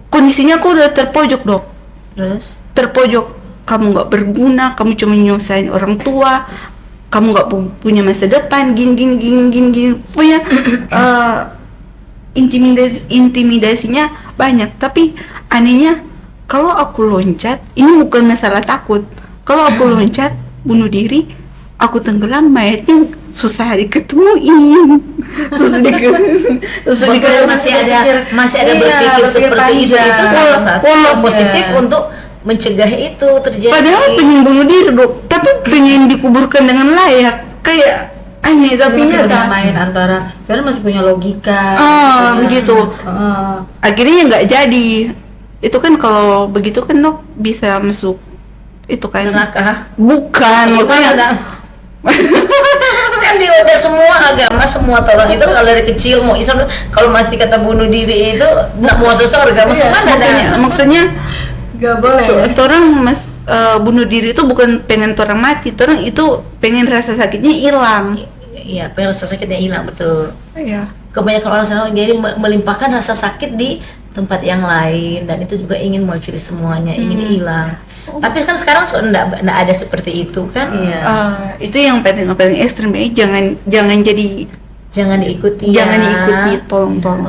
kondisinya aku udah terpojok, Dok. Terus Terpojok. Kamu nggak berguna, kamu cuma nyusahin orang tua, kamu nggak punya masa depan, gini. Pokoknya intimidasinya banyak. Tapi anehnya, kalau aku loncat, ini bukan masalah takut. Kalau aku loncat bunuh diri, aku tenggelam, mayatnya susah diketemuin. masih ada berpikir seperti itu. Itu salah satu positif untuk mencegah itu terjadi. Padahal pengen bunuh diri, Dok, tapi pengen dikuburkan dengan layak. Kayak aneh, tapi masih nyata. bermain antara Feren masih punya logika. Begitu. Akhirnya nggak jadi. Itu kan kalau begitu kan, Dok, bisa masuk itu kan Neraka. bukan maksudnya Kan udah semua agama, semua orang itu kalau dari kecil mau Islam, kalau masih kata bunuh diri itu nggak mau masuk surga, masuk mana maksudnya Gak boleh. orang bunuh diri itu bukan pengen orang mati, orang itu pengen rasa sakitnya hilang. Iya, pengen rasa sakitnya hilang, betul. Iya. Kebanyakan orang sana jadi melimpahkan rasa sakit di tempat yang lain, dan itu juga ingin mengakhiri semuanya, ingin hilang. Tapi kan sekarang enggak ada seperti itu kan? Iya. Itu yang paling ekstrim ya. Jangan diikuti, tolong.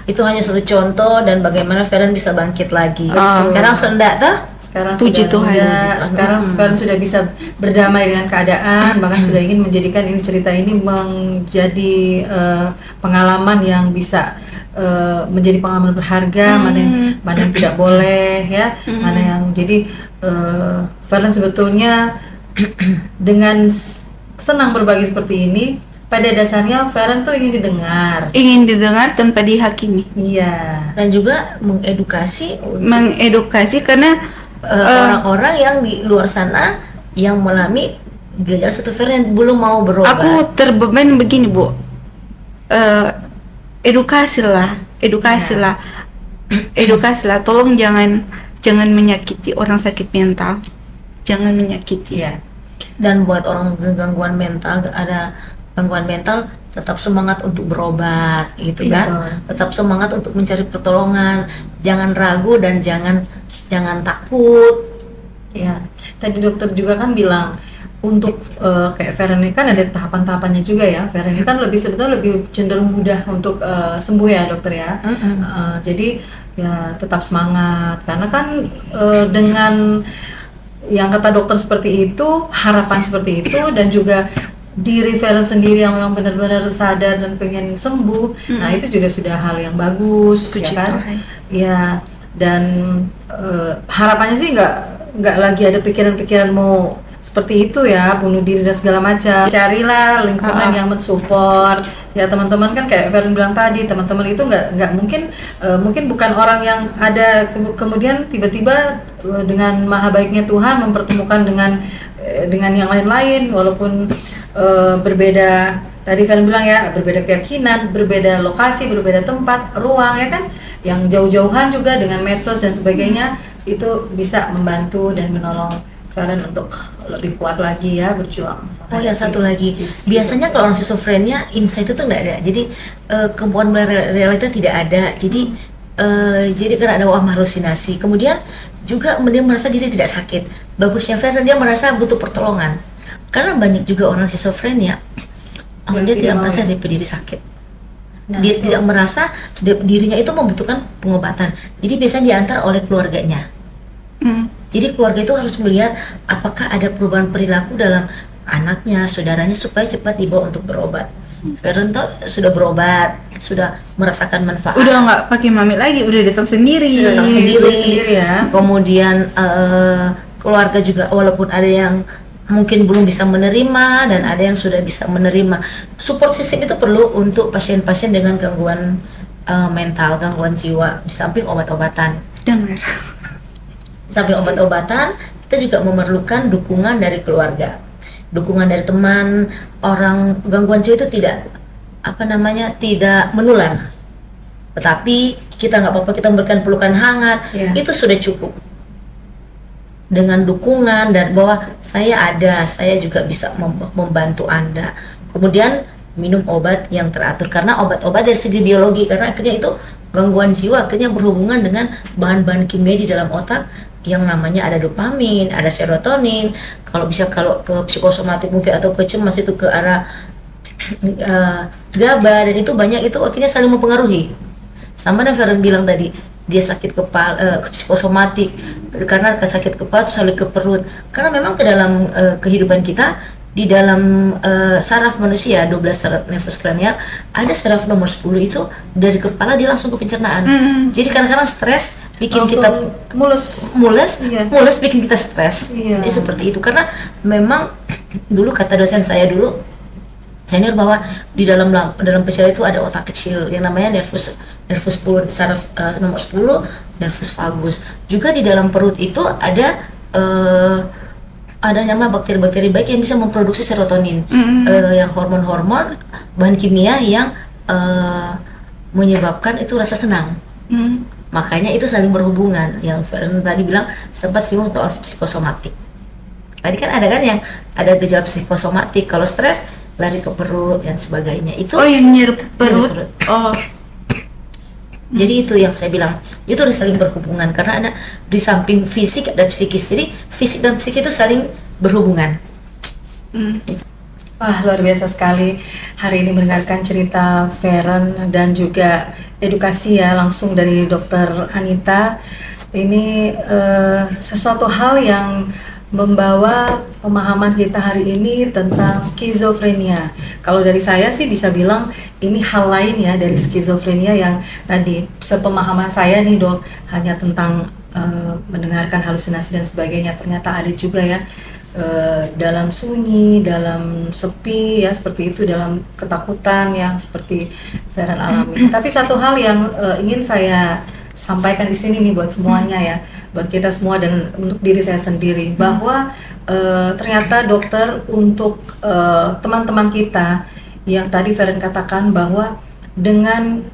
Itu hanya satu contoh dan bagaimana Feren bisa bangkit lagi. Sekarang enggak toh? Sekarang Puji sudah Tuhan. enggak. Sekarang sudah bisa berdamai dengan keadaan, bahkan sudah ingin menjadikan ini cerita ini menjadi pengalaman yang bisa menjadi pengalaman berharga, mana yang tidak boleh ya, mana yang jadi Feren sebetulnya dengan senang berbagi seperti ini. Pada dasarnya Feren tuh ingin didengar tanpa dihakimi. Iya. Dan juga mengedukasi Karena orang-orang yang di luar sana yang mengalami gejala satu Feren belum mau berobat. aku terbeban begini, Bu. Edukasilah. Tolong jangan menyakiti orang sakit mental. Jangan menyakiti. Iya. Dan buat orang gangguan mental, ada gangguan mental, tetap semangat untuk berobat gitu kan. Tetap semangat untuk mencari pertolongan. Jangan ragu dan jangan takut. Ya. Tadi dokter juga kan bilang untuk kayak Feren ini kan ada tahapan-tahapannya juga ya. Feren ini kan sebetulnya lebih cenderung mudah untuk sembuh ya, dokter ya. Jadi ya tetap semangat, karena kan dengan yang kata dokter seperti itu, harapan seperti itu, dan juga diri Feren sendiri yang memang benar-benar sadar dan pengen sembuh. Nah, itu juga sudah hal yang bagus. Puji ya kan? Tuhan. Ya, dan harapannya sih nggak lagi ada pikiran-pikiran mau seperti itu ya, bunuh diri dan segala macam. Carilah lingkungan yang mensupport. Ya, teman-teman kan kayak Feren bilang tadi, teman-teman itu nggak mungkin bukan orang yang ada kemudian tiba-tiba dengan maha baiknya Tuhan mempertemukan dengan yang lain-lain, walaupun berbeda. Tadi Feren bilang ya, berbeda keyakinan, berbeda lokasi, berbeda tempat, ruang ya kan, yang jauh-jauhan juga dengan medsos dan sebagainya, itu bisa membantu dan menolong Feren untuk lebih kuat lagi ya berjuang. Oh ya, satu lagi, biasanya kalau orang schizophrenia insight itu nggak ada, jadi kemampuan realita tidak ada, jadi karena ada waham halusinasi. Kemudian juga dia merasa diri tidak sakit. Bagusnya Feren, dia merasa butuh pertolongan, karena banyak juga orang schizophrenia dia tidak merasa diri sakit. Dia tidak merasa dirinya itu membutuhkan pengobatan, jadi biasanya diantar oleh keluarganya. Jadi keluarga itu harus melihat apakah ada perubahan perilaku dalam anaknya, saudaranya, supaya cepat dibawa untuk berobat. Feren tuh sudah berobat, sudah merasakan manfaat. Udah nggak pakai mami lagi, udah datang sendiri. Ya. Kemudian keluarga juga, walaupun ada yang mungkin belum bisa menerima dan ada yang sudah bisa menerima. Support system itu perlu untuk pasien-pasien dengan gangguan mental, gangguan jiwa, di samping obat-obatan. Dengar. Sambil obat-obatan, kita juga memerlukan dukungan dari keluarga, dukungan dari teman. Orang gangguan jiwa itu tidak tidak menular, tetapi kita nggak apa-apa, kita memberikan pelukan hangat, itu sudah cukup. Dengan dukungan dan bahwa saya juga bisa membantu Anda. Kemudian minum obat yang teratur, karena obat-obat dari segi biologi, karena akhirnya itu gangguan jiwa akhirnya berhubungan dengan bahan-bahan kimia di dalam otak yang namanya ada dopamin, ada serotonin. Kalau ke psikosomatik mungkin atau ke cemas itu ke arah GABA, dan itu banyak, itu akhirnya saling mempengaruhi. Sama yang Feren bilang tadi, dia sakit kepala, psikosomatik karena sakit kepala terus sampai ke perut, karena memang ke dalam kehidupan kita, di dalam saraf manusia 12 saraf nervus kranial, ada saraf nomor 10 itu dari kepala dia langsung ke pencernaan. Jadi kadang-kadang stres bikin Langsung kita mules bikin kita stres. Jadi seperti itu, karena memang dulu kata dosen saya dulu senior, bahwa di dalam pecel itu ada otak kecil yang namanya nervus 10, saraf nomor 10, nervus vagus. Juga di dalam perut itu ada nama bakteri-bakteri baik yang bisa memproduksi serotonin, yang hormon-hormon bahan kimia yang menyebabkan itu rasa senang. Makanya itu saling berhubungan. Yang Feren tadi bilang sempat singgung soal psikosomatik. Tadi kan yang ada gejala psikosomatik, kalau stres lari ke perut dan sebagainya. Itu yang nyeri perut. Jadi itu yang saya bilang, itu udah saling berhubungan, karena ada di samping fisik ada psikis. Jadi fisik dan psikis itu saling berhubungan. Wah, luar biasa sekali hari ini mendengarkan cerita Feren dan juga edukasi ya langsung dari Dokter Anita. Ini sesuatu hal yang membawa pemahaman kita hari ini tentang skizofrenia. Kalau dari saya sih bisa bilang ini hal lain ya dari skizofrenia yang tadi sepemahaman saya nih Dok, hanya tentang mendengarkan halusinasi dan sebagainya. Ternyata ada juga ya dalam sunyi, dalam sepi ya seperti itu, dalam ketakutan yang seperti Feren alami. Tapi satu hal yang ingin saya sampaikan di sini nih buat semuanya ya, buat kita semua dan untuk diri saya sendiri, bahwa ternyata dokter untuk teman-teman kita yang tadi Feren katakan bahwa dengan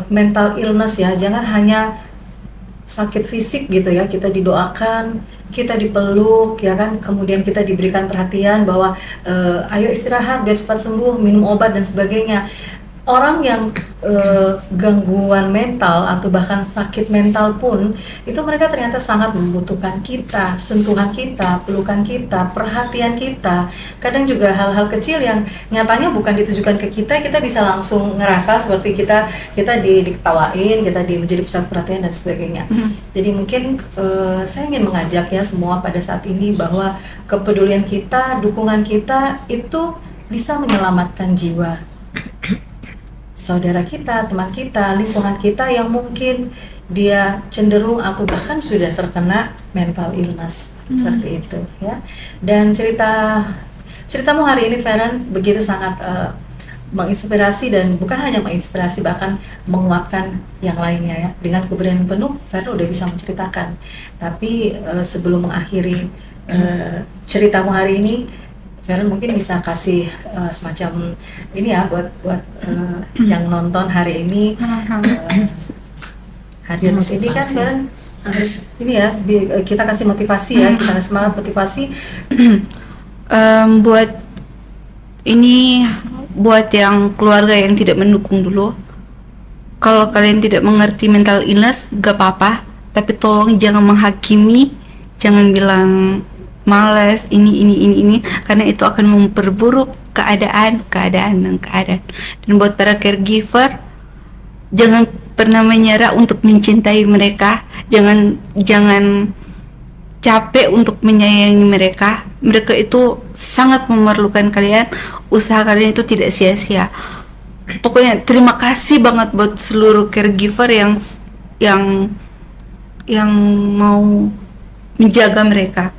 mental illness ya, jangan hanya sakit fisik gitu ya, kita didoakan, kita dipeluk ya kan, kemudian kita diberikan perhatian bahwa ayo istirahat biar cepat sembuh, minum obat dan sebagainya. Orang yang gangguan mental atau bahkan sakit mental pun itu mereka ternyata sangat membutuhkan kita, sentuhan kita, pelukan kita, perhatian kita. Kadang juga hal-hal kecil yang nyatanya bukan ditujukan ke kita, kita bisa langsung ngerasa seperti kita diketawain, kita menjadi pusat perhatian dan sebagainya. Jadi mungkin saya ingin mengajak ya semua pada saat ini bahwa kepedulian kita, dukungan kita itu bisa menyelamatkan jiwa saudara kita, teman kita, lingkungan kita yang mungkin dia cenderung atau bahkan sudah terkena mental illness seperti itu ya. Dan ceritamu hari ini Feren begitu sangat menginspirasi, dan bukan hanya menginspirasi, bahkan menguatkan yang lainnya ya. Dengan keberanian penuh Feren udah bisa menceritakan. Tapi sebelum mengakhiri ceritamu hari ini, Feren mungkin bisa kasih semacam ini ya buat yang nonton hari ini hadir di sini kan Feren, ini ya kita kasih motivasi ya, kita kasih semangat motivasi buat yang keluarga yang tidak mendukung dulu. Kalau kalian tidak mengerti mental illness gak apa-apa, tapi tolong jangan menghakimi, jangan bilang malas ini karena itu akan memperburuk keadaan. Dan buat para caregiver, jangan pernah menyerah untuk mencintai mereka, jangan capek untuk menyayangi mereka itu sangat memerlukan kalian, usaha kalian itu tidak sia-sia. Pokoknya terima kasih banget buat seluruh caregiver yang mau menjaga mereka.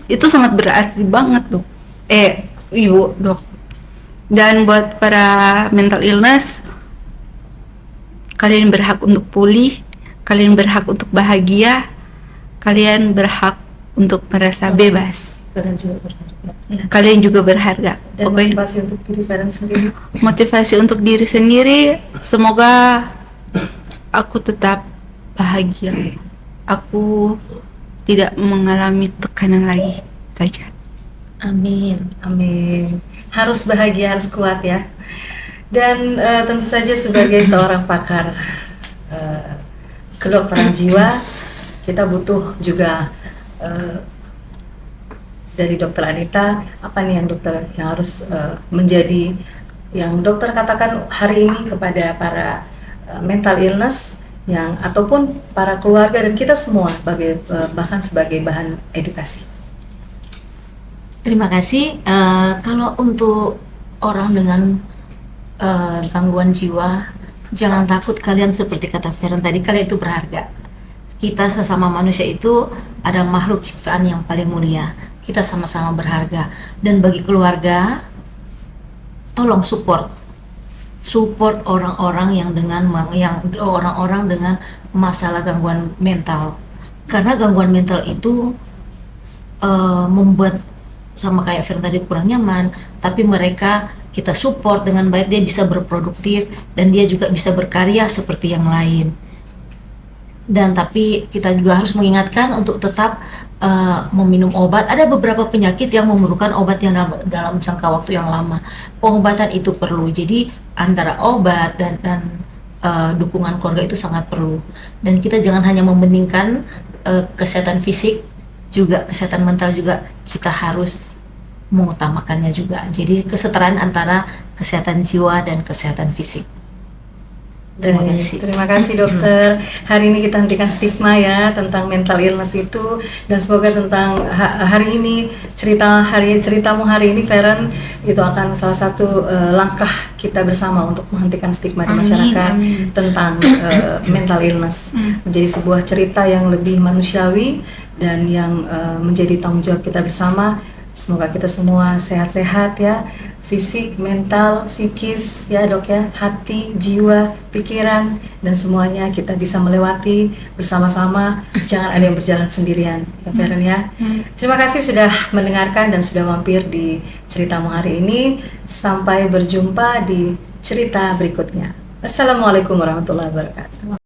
Itu sangat berarti banget Dok, Ibu Dok. Dan buat para mental illness, kalian berhak untuk pulih, kalian berhak untuk bahagia, kalian berhak untuk merasa bebas. Kalian juga berharga. Kalian juga berharga. Dan Oke. motivasi untuk diri Feren sendiri. Motivasi untuk diri sendiri, semoga aku tetap bahagia. Aku tidak mengalami tekanan lagi saja. Amin. Amin. Harus bahagia, harus kuat ya. Dan tentu saja sebagai seorang pakar kedokteran jiwa, kita butuh juga dari Dokter Anita, apa nih yang dokter yang harus menjadi, yang dokter katakan hari ini kepada para mental illness yang ataupun para keluarga dan kita semua bahkan sebagai bahan edukasi. Terima kasih. Kalau untuk orang dengan gangguan jiwa, jangan takut. Kalian seperti kata Feren tadi, kalian itu berharga. Kita sesama manusia itu ada makhluk ciptaan yang paling mulia. Kita sama-sama berharga. Dan bagi keluarga, tolong support orang-orang yang orang-orang dengan masalah gangguan mental. Karena gangguan mental itu membuat, sama kayak Feren tadi, kurang nyaman, tapi mereka kita support dengan baik, dia bisa berproduktif dan dia juga bisa berkarya seperti yang lain. Dan tapi kita juga harus mengingatkan untuk tetap meminum obat. Ada beberapa penyakit yang memerlukan obat yang dalam jangka waktu yang lama. Pengobatan itu perlu. Jadi antara obat dan dukungan keluarga itu sangat perlu. Dan kita jangan hanya mementingkan kesehatan fisik, juga kesehatan mental juga kita harus mengutamakannya juga. Jadi kesetaraan antara kesehatan jiwa dan kesehatan fisik. Terima kasih. Terima kasih dokter. Hari ini kita hentikan stigma ya tentang mental illness itu, dan semoga tentang hari ini ceritamu hari ini Feren itu akan salah satu langkah kita bersama untuk menghentikan stigma di masyarakat tentang mental illness, menjadi sebuah cerita yang lebih manusiawi dan yang menjadi tanggung jawab kita bersama. Semoga kita semua sehat-sehat ya, fisik, mental, psikis ya dok ya, hati, jiwa, pikiran, dan semuanya kita bisa melewati bersama-sama. Jangan ada yang berjalan sendirian ya Feren ya. Terima kasih sudah mendengarkan dan sudah mampir di ceritamu hari ini. Sampai berjumpa di cerita berikutnya. Assalamualaikum warahmatullahi wabarakatuh.